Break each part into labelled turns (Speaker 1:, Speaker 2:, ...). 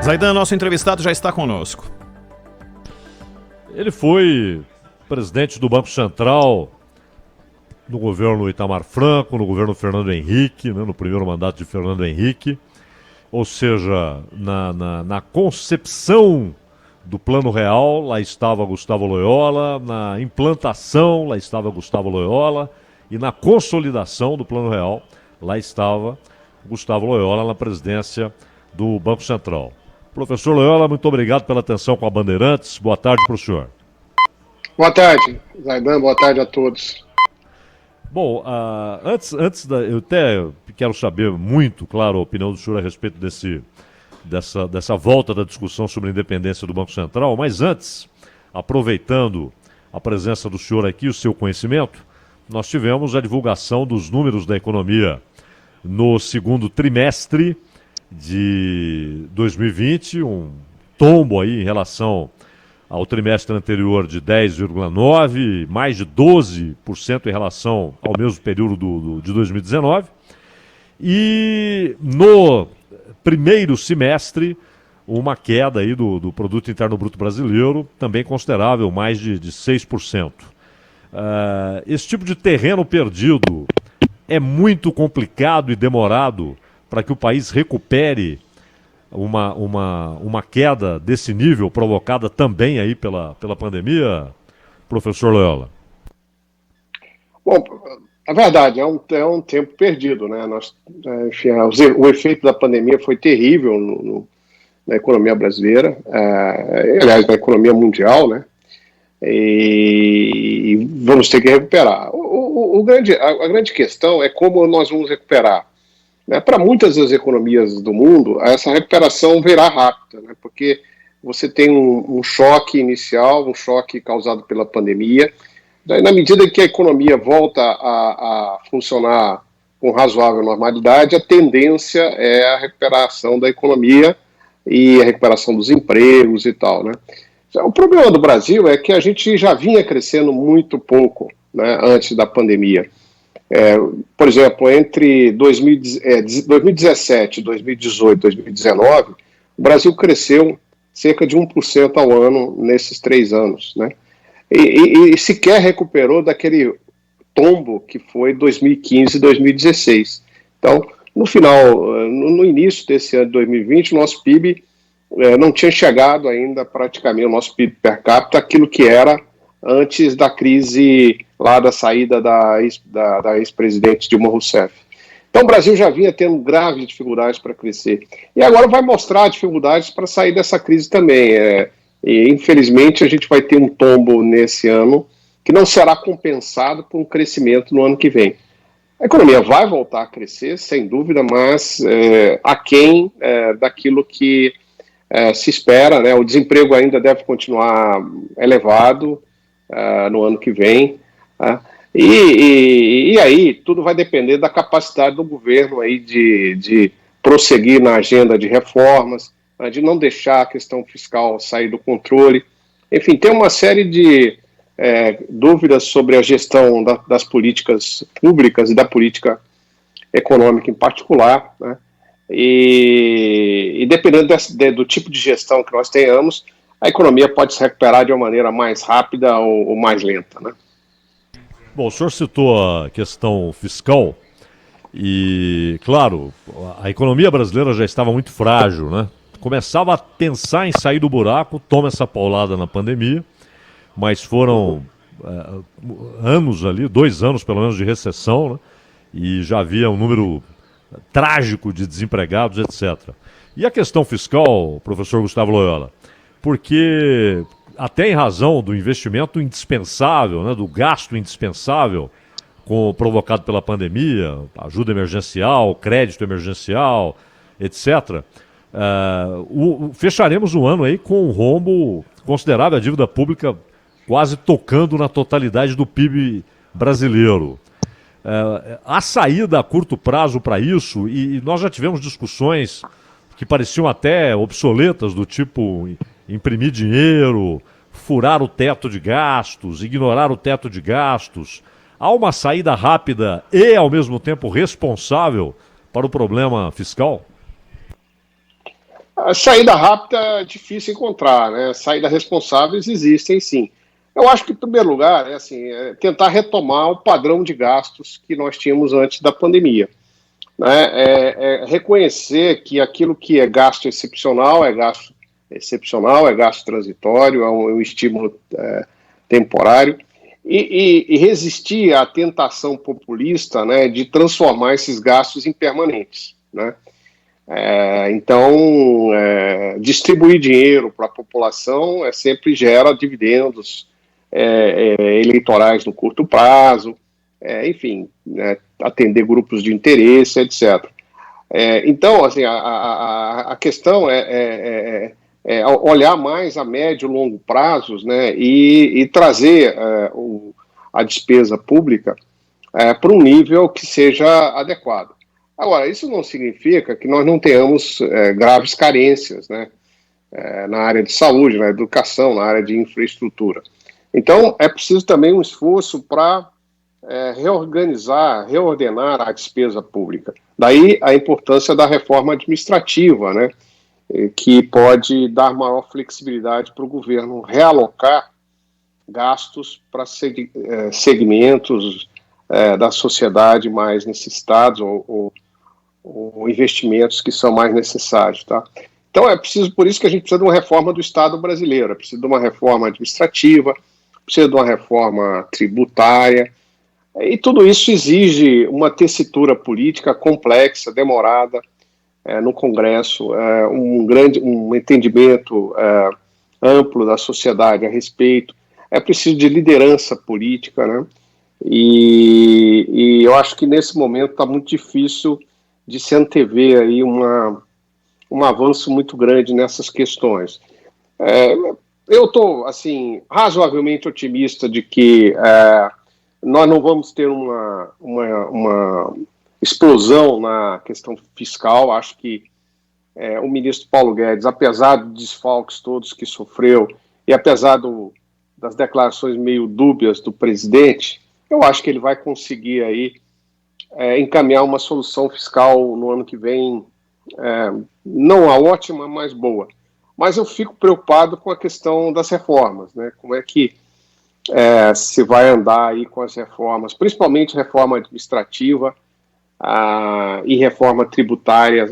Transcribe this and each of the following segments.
Speaker 1: Zaidan, nosso entrevistado já está conosco.
Speaker 2: Ele foi presidente do Banco Central no governo Itamar Franco, no governo Fernando Henrique, né, no primeiro mandato de Fernando Henrique. Ou seja, na concepção do Plano Real, lá estava Gustavo Loyola, na implantação, lá estava Gustavo Loyola, e na consolidação do Plano Real, lá estava Gustavo Loyola na presidência do Banco Central. Professor Loyola, muito obrigado pela atenção com a Bandeirantes. Boa tarde para o senhor.
Speaker 3: Boa tarde, Zaidan. Boa tarde a todos.
Speaker 2: Bom, eu até quero saber muito, claro, a opinião do senhor a respeito dessa volta da discussão sobre a independência do Banco Central, mas antes, aproveitando a presença do senhor aqui, o seu conhecimento, nós tivemos a divulgação dos números da economia no segundo trimestre de 2020, um tombo aí em relação ao trimestre anterior de 10,9%, mais de 12% em relação ao mesmo período de 2019. E no primeiro semestre, uma queda aí do Produto Interno Bruto Brasileiro, também considerável, mais de 6%. Esse tipo de terreno perdido é muito complicado e demorado para que o país recupere uma queda desse nível, provocada também aí pela pandemia, professor Loyola?
Speaker 3: Bom, a verdade, é um tempo perdido, né? Enfim, o efeito da pandemia foi terrível na economia brasileira, aliás, na economia mundial, né? E vamos ter que recuperar. A grande questão é como nós vamos recuperar. Para muitas das economias do mundo, essa recuperação virá rápida, né? Porque você tem um choque inicial, um choque causado pela pandemia. Daí, na medida que a economia volta a funcionar com razoável normalidade, a tendência é a recuperação da economia e a recuperação dos empregos e tal, né? O problema do Brasil é que a gente já vinha crescendo muito pouco, né, antes da pandemia. Por exemplo, entre 2017, 2018 e 2019, o Brasil cresceu cerca de 1% ao ano nesses 3 anos, né? E sequer recuperou daquele tombo que foi 2015 e 2016. Então, no início desse ano de 2020, o nosso PIB não tinha chegado ainda praticamente, o nosso PIB per capita, aquilo que era antes da crise lá da saída da ex-presidente Dilma Rousseff. Então o Brasil já vinha tendo graves dificuldades para crescer. E agora vai mostrar dificuldades para sair dessa crise também. E infelizmente a gente vai ter um tombo nesse ano que não será compensado por um crescimento no ano que vem. A economia vai voltar a crescer, sem dúvida, mas aquém daquilo que se espera, né? O desemprego ainda deve continuar elevado no ano que vem. E aí tudo vai depender da capacidade do governo aí de prosseguir na agenda de reformas, de não deixar a questão fiscal sair do controle. Enfim, tem uma série de dúvidas sobre a gestão das políticas públicas e da política econômica em particular, né? E dependendo do tipo de gestão que nós tenhamos, a economia pode se recuperar de uma maneira mais rápida ou mais lenta, né?
Speaker 2: Bom, o senhor citou a questão fiscal e, claro, a economia brasileira já estava muito frágil, né? Começava a pensar em sair do buraco, toma essa paulada na pandemia, mas foram anos ali, 2 anos pelo menos de recessão, né? E já havia um número trágico de desempregados, etc. E a questão fiscal, professor Gustavo Loyola, porque até em razão do investimento indispensável, né, do gasto indispensável provocado pela pandemia, ajuda emergencial, crédito emergencial, etc., fecharemos o ano aí com um rombo considerável, a dívida pública quase tocando na totalidade do PIB brasileiro. Há saída a curto prazo para isso, e nós já tivemos discussões que pareciam até obsoletas, do tipo imprimir dinheiro, furar o teto de gastos, ignorar o teto de gastos. Há uma saída rápida e, ao mesmo tempo, responsável para o problema fiscal?
Speaker 3: A saída rápida é difícil encontrar, né? Saídas responsáveis existem, sim. Eu acho que, em primeiro lugar, tentar retomar o padrão de gastos que nós tínhamos antes da pandemia, né? Reconhecer que aquilo que é gasto excepcional, é gasto transitório, é um estímulo temporário, e resistir à tentação populista, né, de transformar esses gastos em permanentes, né? Então, distribuir dinheiro para a população sempre gera dividendos eleitorais no curto prazo, enfim, né, atender grupos de interesse, etc. Então, assim, a questão é olhar mais a médio e longo prazos, né, e trazer a despesa pública para um nível que seja adequado. Agora, isso não significa que nós não tenhamos graves carências, né, na área de saúde, na educação, na área de infraestrutura. Então, é preciso também um esforço para reordenar a despesa pública. Daí a importância da reforma administrativa, né, que pode dar maior flexibilidade para o governo realocar gastos para segmentos da sociedade mais necessitados ou investimentos que são mais necessários, tá? Então é preciso, por isso que a gente precisa de uma reforma do Estado brasileiro, precisa de uma reforma administrativa, precisa de uma reforma tributária, e tudo isso exige uma tessitura política complexa, demorada, no Congresso, um entendimento amplo da sociedade a respeito. É preciso de liderança política, né? E eu acho que nesse momento está muito difícil de se antever aí um avanço muito grande nessas questões. Eu estou, assim, razoavelmente otimista de que nós não vamos ter uma explosão na questão fiscal. Acho que o ministro Paulo Guedes, apesar dos desfalques todos que sofreu e apesar das declarações meio dúbias do presidente, eu acho que ele vai conseguir aí encaminhar uma solução fiscal no ano que vem, não a ótima, mas boa. Mas eu fico preocupado com a questão das reformas, né? Como é que se vai andar aí com as reformas, principalmente reforma administrativa e reforma tributária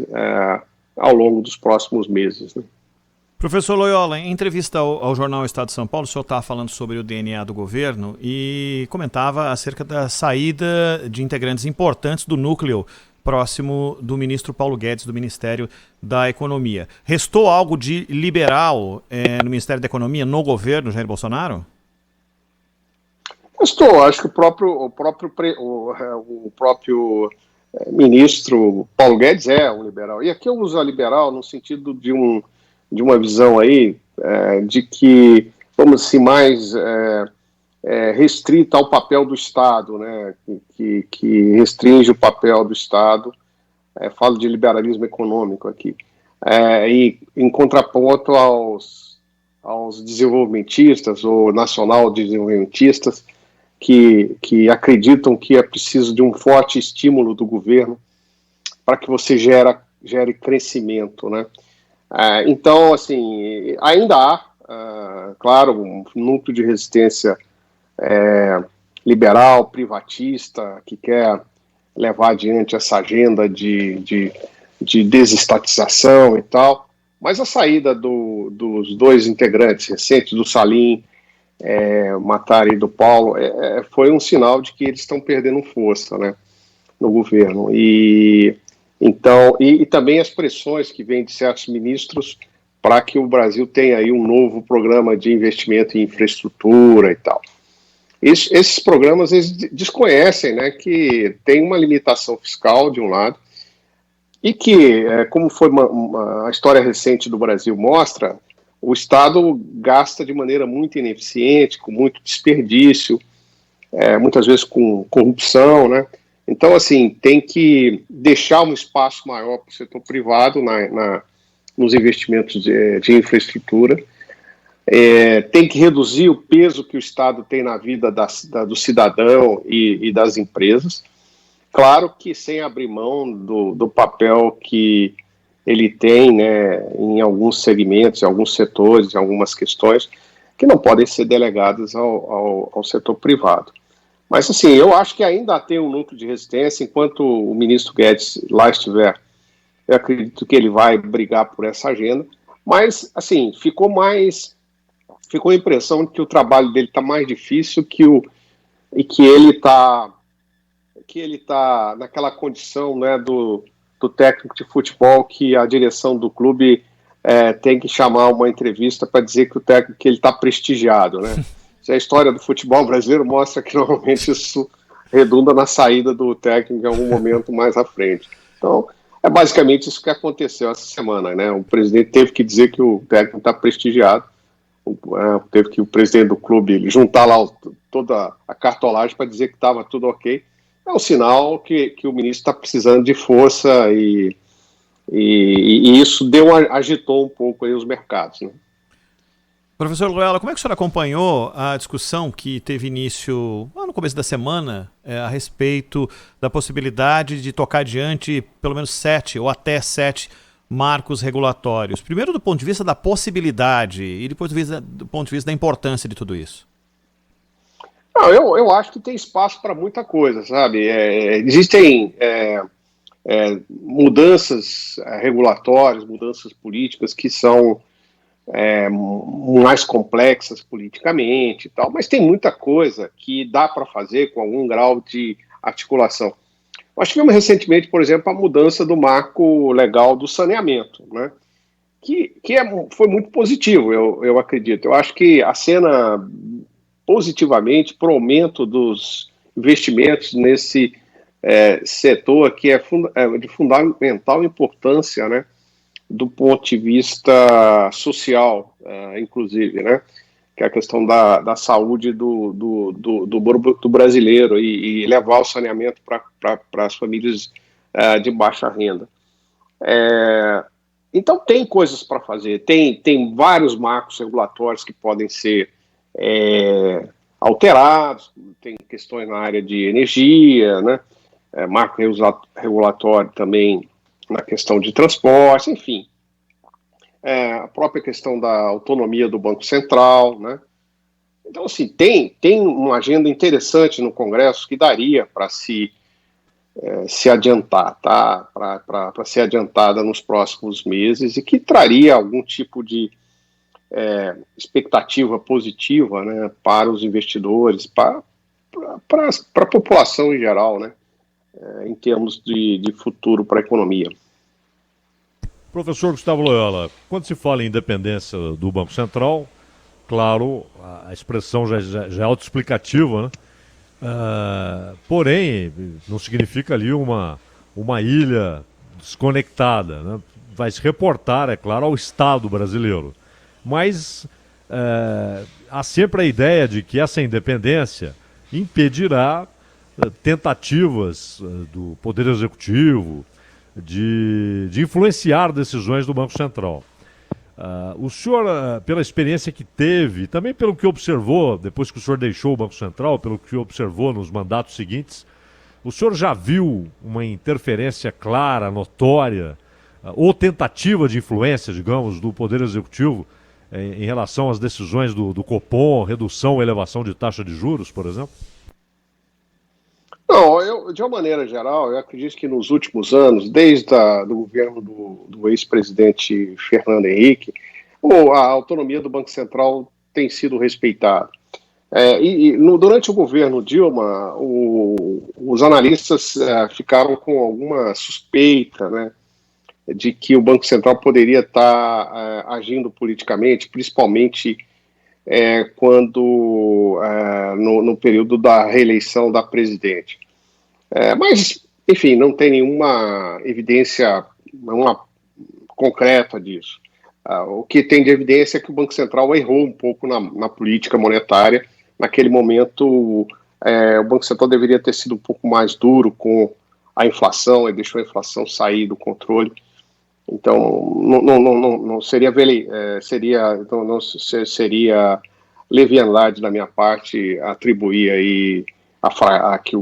Speaker 3: ao longo dos próximos meses, né?
Speaker 1: Professor Loyola, em entrevista ao jornal Estado de São Paulo, o senhor estava falando sobre o DNA do governo e comentava acerca da saída de integrantes importantes do núcleo próximo do ministro Paulo Guedes, do Ministério da Economia. Restou algo de liberal no Ministério da Economia, no governo Jair Bolsonaro?
Speaker 3: Restou. Acho que o próprio ministro Paulo Guedes é um liberal. E aqui eu uso a liberal no sentido de uma visão aí de que, vamos assim, mais restrita ao papel do Estado, né, que restringe o papel do Estado. Falo de liberalismo econômico aqui. E em contraponto aos desenvolvimentistas ou nacional-desenvolvimentistas que acreditam que é preciso de um forte estímulo do governo para que você gere crescimento, né? Então, assim, ainda há, claro, um núcleo de resistência liberal, privatista, que quer levar adiante essa agenda de desestatização e tal, mas a saída dos dois integrantes recentes, do Salim, Mattari e do Paulo, foi um sinal de que eles estão perdendo força, né, no governo. Então, e também as pressões que vêm de certos ministros para que o Brasil tenha aí um novo programa de investimento em infraestrutura e tal. Esses programas, eles desconhecem, né, que tem uma limitação fiscal de um lado e que, como foi a história recente do Brasil mostra, o Estado gasta de maneira muito ineficiente, com muito desperdício, muitas vezes com corrupção, né? Então, assim, tem que deixar um espaço maior para o setor privado nos investimentos de infraestrutura. Tem que reduzir o peso que o Estado tem na vida do cidadão e das empresas. Claro que sem abrir mão do papel que ele tem, né, em alguns segmentos, em alguns setores, em algumas questões, que não podem ser delegadas ao setor privado. Mas, assim, eu acho que ainda tem um núcleo de resistência, enquanto o ministro Guedes lá estiver, eu acredito que ele vai brigar por essa agenda, mas, assim, ficou a impressão de que o trabalho dele está mais difícil e que ele está naquela condição, né, do técnico de futebol que a direção do clube tem que chamar uma entrevista para dizer que o técnico que ele está prestigiado, né? A história do futebol brasileiro mostra que normalmente isso redunda na saída do técnico em algum momento mais à frente. Então, é basicamente isso que aconteceu essa semana, né? O presidente teve que dizer que o técnico está prestigiado, teve que o presidente do clube juntar lá toda a cartolagem para dizer que estava tudo ok. É um sinal que o ministro está precisando de força e isso agitou um pouco aí os mercados, né?
Speaker 1: Professor Loyola, como é que o senhor acompanhou a discussão que teve início no começo da semana a respeito da possibilidade de tocar adiante pelo menos 7 ou até 7 marcos regulatórios? Primeiro do ponto de vista da possibilidade e depois do ponto de vista da importância de tudo isso.
Speaker 3: Não, eu acho que tem espaço para muita coisa, sabe? Existem mudanças regulatórias, mudanças políticas que são mais complexas politicamente e tal, mas tem muita coisa que dá para fazer com algum grau de articulação. Nós tivemos recentemente, por exemplo, a mudança do marco legal do saneamento, né? Foi muito positivo, eu acredito. Eu acho que acena positivamente para o aumento dos investimentos nesse setor que é de fundamental importância, né, do ponto de vista social, inclusive, né, que é a questão da saúde do brasileiro e levar o saneamento para as famílias de baixa renda. Então tem coisas para fazer, tem vários marcos regulatórios que podem ser alterados, tem questões na área de energia, né, marco regulatório também na questão de transporte, enfim. A própria questão da autonomia do Banco Central, né? Então, assim, tem uma agenda interessante no Congresso que daria para se adiantar, tá? Para ser adiantada nos próximos meses e que traria algum tipo de expectativa positiva, né, para os investidores, para a população em geral, né? Em termos de futuro para a economia.
Speaker 2: Professor Gustavo Loyola, quando se fala em independência do Banco Central, claro, a expressão já é autoexplicativa, né? Porém, não significa ali uma ilha desconectada, né? Vai se reportar, é claro, ao Estado brasileiro. Mas há sempre a ideia de que essa independência impedirá tentativas do Poder Executivo de influenciar decisões do Banco Central. O senhor, pela experiência que teve, também pelo que observou, depois que o senhor deixou o Banco Central, pelo que observou nos mandatos seguintes, o senhor já viu uma interferência clara, notória, ou tentativa de influência, digamos, do Poder Executivo em relação às decisões do Copom, redução ou elevação de taxa de juros, por exemplo?
Speaker 3: Não, de uma maneira geral, eu acredito que nos últimos anos, desde do governo do ex-presidente Fernando Henrique, a autonomia do Banco Central tem sido respeitada. Durante o governo Dilma, os analistas ficaram com alguma suspeita, né, de que o Banco Central poderia estar agindo politicamente, principalmente quando no período da reeleição da presidente. Mas, enfim, não tem nenhuma evidência concreta disso. O que tem de evidência é que o Banco Central errou um pouco na política monetária. Naquele momento, o Banco Central deveria ter sido um pouco mais duro com a inflação e deixou a inflação sair do controle. Então, não seria leviandade da minha parte atribuir aí que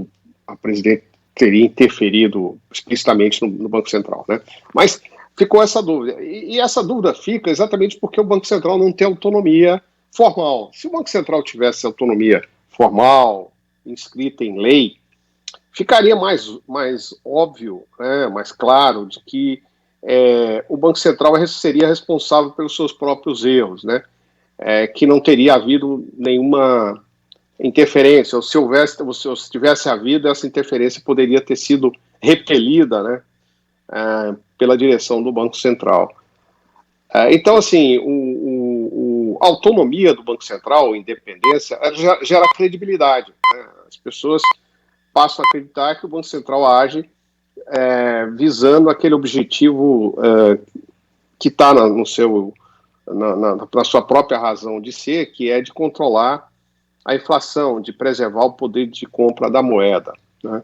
Speaker 3: a presidente teria interferido explicitamente no Banco Central, né? Mas ficou essa dúvida. E essa dúvida fica exatamente porque o Banco Central não tem autonomia formal. Se o Banco Central tivesse autonomia formal, inscrita em lei, ficaria mais óbvio, né, mais claro, de que o Banco Central seria responsável pelos seus próprios erros, né, que não teria havido nenhuma interferência, ou se tivesse havido, essa interferência poderia ter sido repelida, né, pela direção do Banco Central. Então, assim, a autonomia do Banco Central, a independência, gera credibilidade, né? As pessoas passam a acreditar que o Banco Central age visando aquele objetivo que está na sua própria razão de ser, que é de controlar a inflação, de preservar o poder de compra da moeda, né?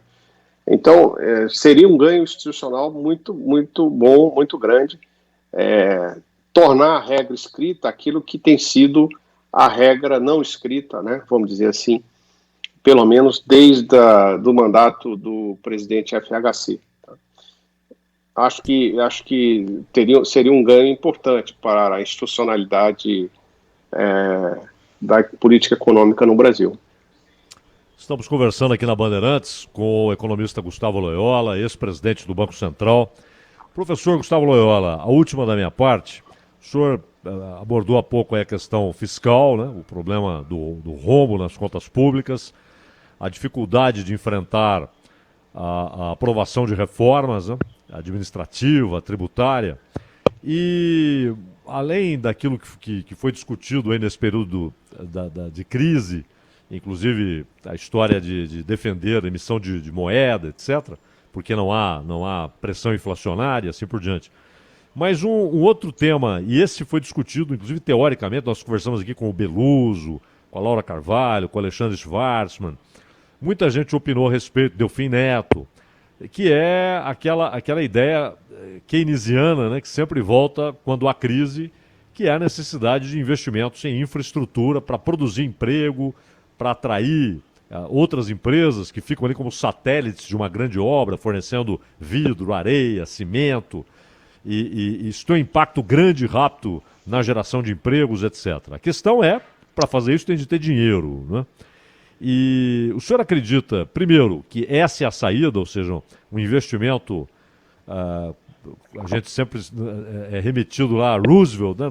Speaker 3: Então, seria um ganho institucional muito, muito bom, muito grande, tornar a regra escrita aquilo que tem sido a regra não escrita, né, vamos dizer assim, pelo menos desde do mandato do presidente FHC. Tá? Acho que seria um ganho importante para a institucionalidade da política econômica no Brasil.
Speaker 2: Estamos conversando aqui na Bandeirantes com o economista Gustavo Loyola, ex-presidente do Banco Central. Professor Gustavo Loyola, a última da minha parte, o senhor abordou há pouco a questão fiscal, né, o problema do rombo nas contas públicas, a dificuldade de enfrentar a aprovação de reformas, né, administrativa, tributária, e além daquilo que foi discutido aí nesse período de crise, inclusive a história de defender a emissão de moeda, etc., porque não há pressão inflacionária e assim por diante. Mas um outro tema, e esse foi discutido, inclusive teoricamente, nós conversamos aqui com o Beluso, com a Laura Carvalho, com o Alexandre Schwarzman, muita gente opinou a respeito, Delfim Neto, que é aquela ideia keynesiana, né, que sempre volta quando há crise, que é a necessidade de investimentos em infraestrutura para produzir emprego, para atrair outras empresas que ficam ali como satélites de uma grande obra, fornecendo vidro, areia, cimento, e isso tem um impacto grande e rápido na geração de empregos, etc. A questão é, para fazer isso tem de ter dinheiro, né? E o senhor acredita, primeiro, que essa é a saída, ou seja, um investimento, a gente sempre é remetido lá a Roosevelt, né,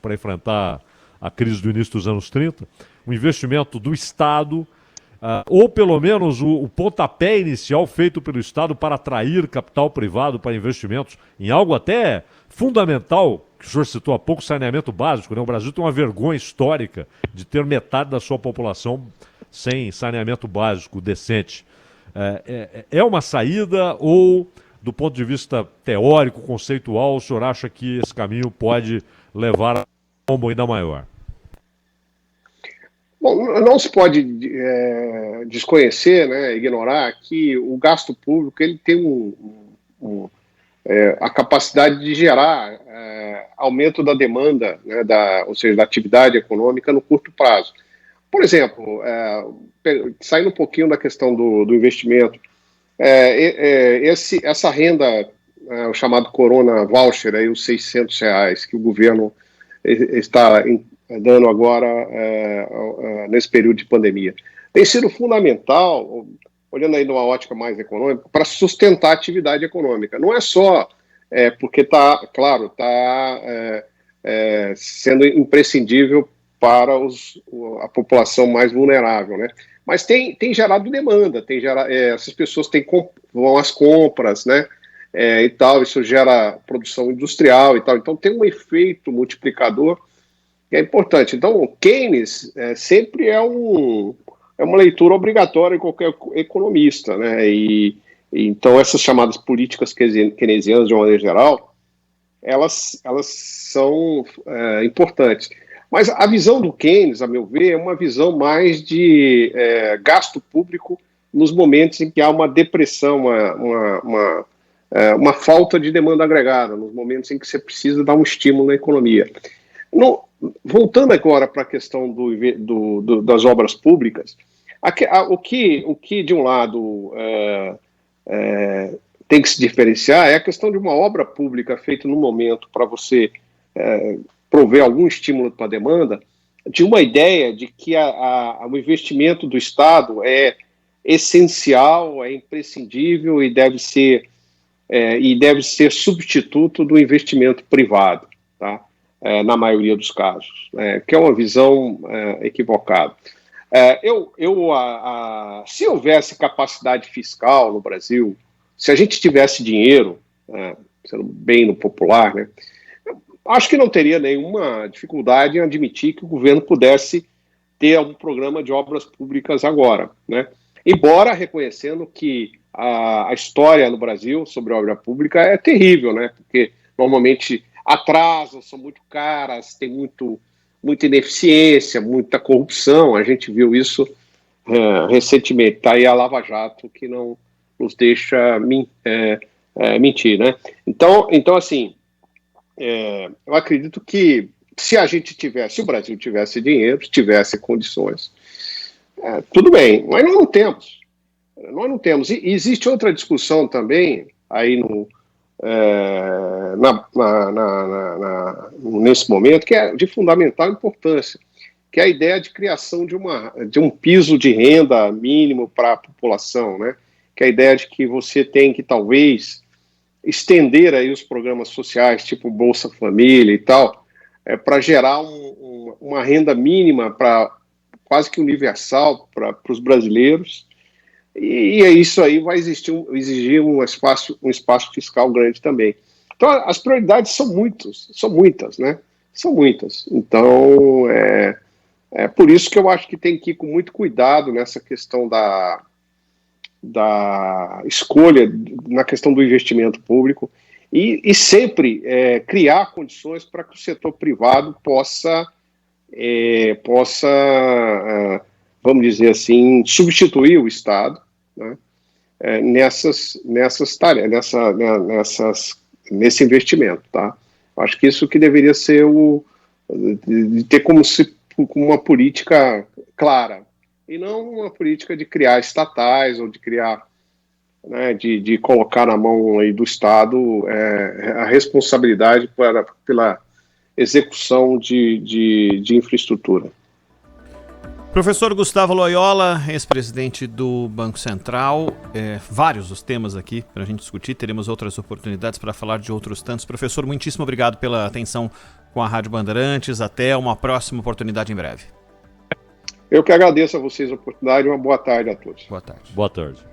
Speaker 2: para enfrentar a crise do início dos anos 30, um investimento do Estado, ou pelo menos o pontapé inicial feito pelo Estado para atrair capital privado para investimentos em algo até fundamental, que o senhor citou há pouco, saneamento básico, né? O Brasil tem uma vergonha histórica de ter metade da sua população sem saneamento básico decente. É uma saída ou, do ponto de vista teórico, conceitual, o senhor acha que esse caminho pode levar a um rombo ainda maior?
Speaker 3: Bom, não se pode desconhecer, né, ignorar que o gasto público ele tem a capacidade de gerar aumento da demanda, né, ou seja, da atividade econômica no curto prazo. Por exemplo, saindo um pouquinho da questão do investimento, essa renda, o chamado Corona Voucher, aí, os R$600 que o governo está dando agora nesse período de pandemia, tem sido fundamental, olhando aí numa ótica mais econômica, para sustentar a atividade econômica. Não é só porque está sendo imprescindível para a população mais vulnerável, né? Mas tem gerado demanda, essas pessoas vão às compras, né? E tal, isso gera produção industrial e tal, então tem um efeito multiplicador que é importante. Então, o Keynes sempre é uma leitura obrigatória em qualquer economista, né? Então, essas chamadas políticas keynesianas, de uma maneira geral, elas são importantes. Mas a visão do Keynes, a meu ver, é uma visão mais de gasto público nos momentos em que há uma depressão, uma falta de demanda agregada, nos momentos em que você precisa dar um estímulo na economia. Voltando agora para a questão das obras públicas, o que de um lado tem que se diferenciar é a questão de uma obra pública feita no momento para você prover algum estímulo para a demanda, de uma ideia de que o investimento do Estado é essencial, é imprescindível e deve ser substituto do investimento privado, tá? Na maioria dos casos, que é uma visão equivocada. Se houvesse capacidade fiscal no Brasil, se a gente tivesse dinheiro, sendo bem no popular, né, acho que não teria nenhuma dificuldade em admitir que o governo pudesse ter algum programa de obras públicas agora, né? Embora reconhecendo que a história no Brasil sobre obra pública é terrível, né? Porque normalmente atrasam, são muito caras, tem muita ineficiência, muita corrupção. A gente viu isso recentemente. Está aí a Lava Jato, que não nos deixa mentir, né? Então assim, eu acredito que se o Brasil tivesse dinheiro, tivesse condições, tudo bem, mas nós não temos. Nós não temos. E existe outra discussão também aí nesse momento, que é de fundamental importância, que é a ideia de criação de um piso de renda mínimo para a população, né? Que é a ideia de que você tem que, talvez, estender aí os programas sociais, tipo Bolsa Família e tal, para gerar uma renda mínima quase que universal para os brasileiros. E isso aí vai exigir um espaço fiscal grande também. Então, as prioridades são muitas, né? São muitas. Então, é por isso que eu acho que tem que ir com muito cuidado nessa questão da escolha, na questão do investimento público, e sempre criar condições para que o setor privado possa vamos dizer assim, substituir o Estado, né, nessas tarefas, nesse investimento, tá? Acho que isso que deveria ser de ter como uma política clara, e não uma política de criar estatais ou de criar, né, de colocar na mão aí do Estado a responsabilidade pela execução de infraestrutura.
Speaker 1: Professor Gustavo Loyola, ex-presidente do Banco Central, vários os temas aqui para a gente discutir, teremos outras oportunidades para falar de outros tantos. Professor, muitíssimo obrigado pela atenção com a Rádio Bandeirantes, até uma próxima oportunidade em breve.
Speaker 3: Eu que agradeço a vocês a oportunidade, uma boa tarde a todos.
Speaker 1: Boa tarde.
Speaker 2: Boa tarde.